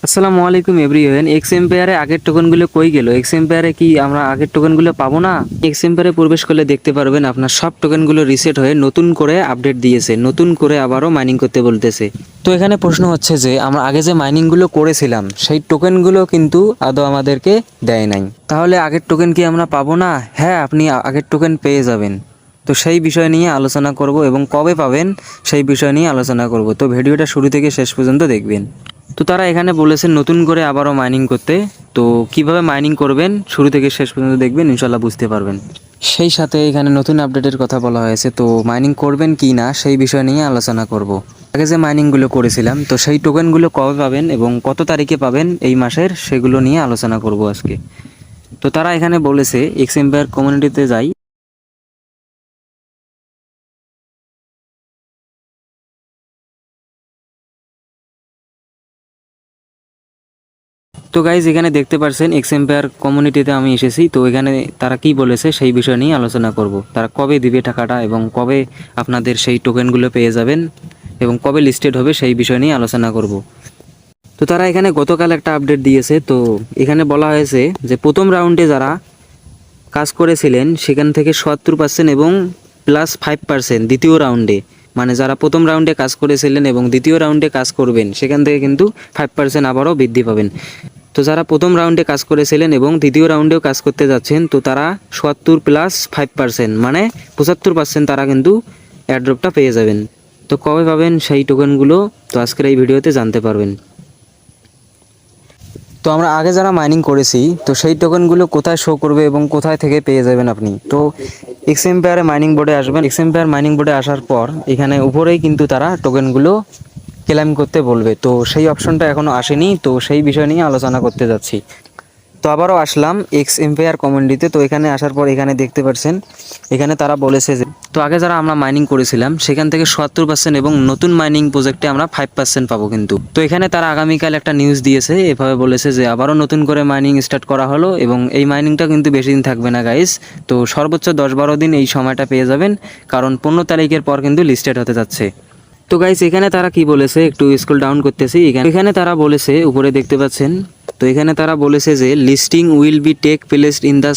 আসসালামু আলাইকুম everyone. X এম্পায়ারে আগের টোকেনগুলো কই গেল? এক্স এম্পায়ারে কি আমরা আগের টোকেনগুলো পাবো না? এক্স এম্পায়ারে প্রবেশ করলে দেখতে পারবেন আপনার সব টোকেনগুলো রিসেট হয়ে নতুন করে আপডেট দিয়েছে, নতুন করে আবারও মাইনিং করতে বলতেছে। তো এখানে প্রশ্ন হচ্ছে যে আমরা আগে যে মাইনিংগুলো করেছিলাম সেই টোকেনগুলো কিন্তু আদৌ আমাদেরকে দেয় নাই, তাহলে আগের টোকেন কি আমরা পাবো না? হ্যাঁ, আপনি আগের টোকেন পেয়ে যাবেন। তো সেই বিষয় নিয়ে আলোচনা করব এবং কবে পাবেন সেই বিষয় নিয়ে আলোচনা করব। তো ভিডিওটা শুরু থেকে শেষ পর্যন্ত দেখবেন। তো তারা এখানে বলেছেন নতুন করে আবারও মাইনিং করতে। তো কিভাবে মাইনিং করবেন শুরু থেকে শেষ পর্যন্ত দেখবেন, ইনশাল্লাহ বুঝতে পারবেন। সেই সাথে এখানে নতুন আপডেটের কথা বলা হয়েছে। তো মাইনিং করবেন কি না সেই বিষয় নিয়ে আলোচনা করব। আগে যে মাইনিংগুলো করেছিলাম তো সেই টোকেনগুলো কবে পাবেন এবং কত তারিখে পাবেন এই মাসের, সেগুলো নিয়ে আলোচনা করব আজকে। তো তারা এখানে বলেছে এক্স এম্পায়ার কমিউনিটিতে যাই। তো গাইজ এখানে দেখতে পাচ্ছেন এক্স এম্পায়ার কমিউনিটিতে আমি এসেছি। তো এখানে তারা কি বলেছে সেই বিষয় নিয়ে আলোচনা করব। তারা কবে দিবে টাকাটা এবং কবে আপনাদের সেই টোকেনগুলো পেয়ে যাবেন এবং কবে লিস্টেড হবে সেই বিষয় নিয়ে আলোচনা করব। তো তারা এখানে গতকাল একটা আপডেট দিয়েছে। তো এখানে বলা হয়েছে যে প্রথম রাউন্ডে যারা কাজ করেছিলেন সেখান থেকে ৭০% এবং +5% দ্বিতীয় রাউন্ডে, মানে যারা প্রথম রাউন্ডে কাজ করেছিলেন এবং দ্বিতীয় রাউন্ডে কাজ করবেন সেখান থেকে কিন্তু 5% আবারও বৃদ্ধি পাবেন। তো যারা প্রথম রাউন্ডে কাজ করেছিলেন এবং দ্বিতীয় রাউন্ডেও কাজ করতে যাচ্ছেন তো তারা ৭০ + 5% মানে ৭৫% তারা কিন্তু এয়ারড্রপটা পেয়ে যাবেন। তো কবে পাবেন সেই টোকেনগুলো তো আজকের এই ভিডিওতে জানতে পারবেন। তো আমরা আগে যারা মাইনিং করেছি তো সেই টোকেনগুলো কোথায় শো করবে এবং কোথায় থেকে পেয়ে যাবেন আপনি? তো এক্স এম্পায়ারে মাইনিং বোর্ডে আসবেন। এক্স এম্পায়ার মাইনিং বোর্ডে আসার পর এখানে উপরেই কিন্তু তারা টোকেনগুলো ক্লেম করতে বলবে। তো সেই অপশনটা এখনও আসেনি, তো সেই বিষয় নিয়ে আলোচনা করতে যাচ্ছি। তো আবারও আসলাম এক্স এম্পায়ার কমিউনিটিতে। তো এখানে আসার পর এখানে দেখতে পাচ্ছেন এখানে তারা বলেছে যে তো আগে যারা আমরা মাইনিং করেছিলাম সেখান থেকে ৭০% এবং নতুন মাইনিং প্রজেক্টে আমরা 5% পাবো কিন্তু। তো এখানে তারা আগামীকাল একটা নিউজ দিয়েছে, এভাবে বলেছে যে আবারও নতুন করে মাইনিং স্টার্ট করা হলো এবং এই মাইনিংটা কিন্তু বেশি দিন থাকবে না গাইস। তো সর্বোচ্চ 10-12 দিন এই সময়টা পেয়ে যাবেন, কারণ 15 তারিখের পর কিন্তু লিস্টেড হতে যাচ্ছে। তো গাইস এখানে তারা কি বলেছে একটু স্ক্রল ডাউন করতেছি। এখানে তারা বলেছে, উপরে দেখতে পাচ্ছেন, তো এখানে তারা বলেছে যে listing will be take place in the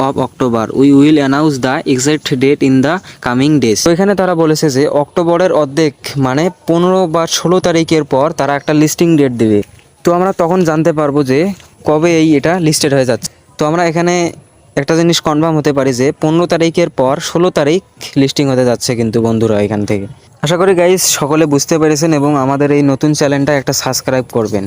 of October, we will announce the exact date in the coming days. তো এখানে তারা বলেছে যে অক্টোবরের অর্ধেক মানে 15 বা 16 তারিখের পর তারা একটা লিস্টিং ডেট দেবে। তো আমরা তখন জানতে পারবো যে কবে এটা লিস্টেড হয়ে যাচ্ছে। তো আমরা এখানে একটা জিনিস কনফার্ম হতে পারি যে 15 তারিখের পর 16 তারিখ লিস্টিং হতে যাচ্ছে কিন্তু বন্ধুরা এখান থেকে। আশা করি গাইস সকলে বুঝতে পেরেছেন এবং আমাদের এই নতুন চ্যানেলটা একটা সাবস্ক্রাইব করবেন।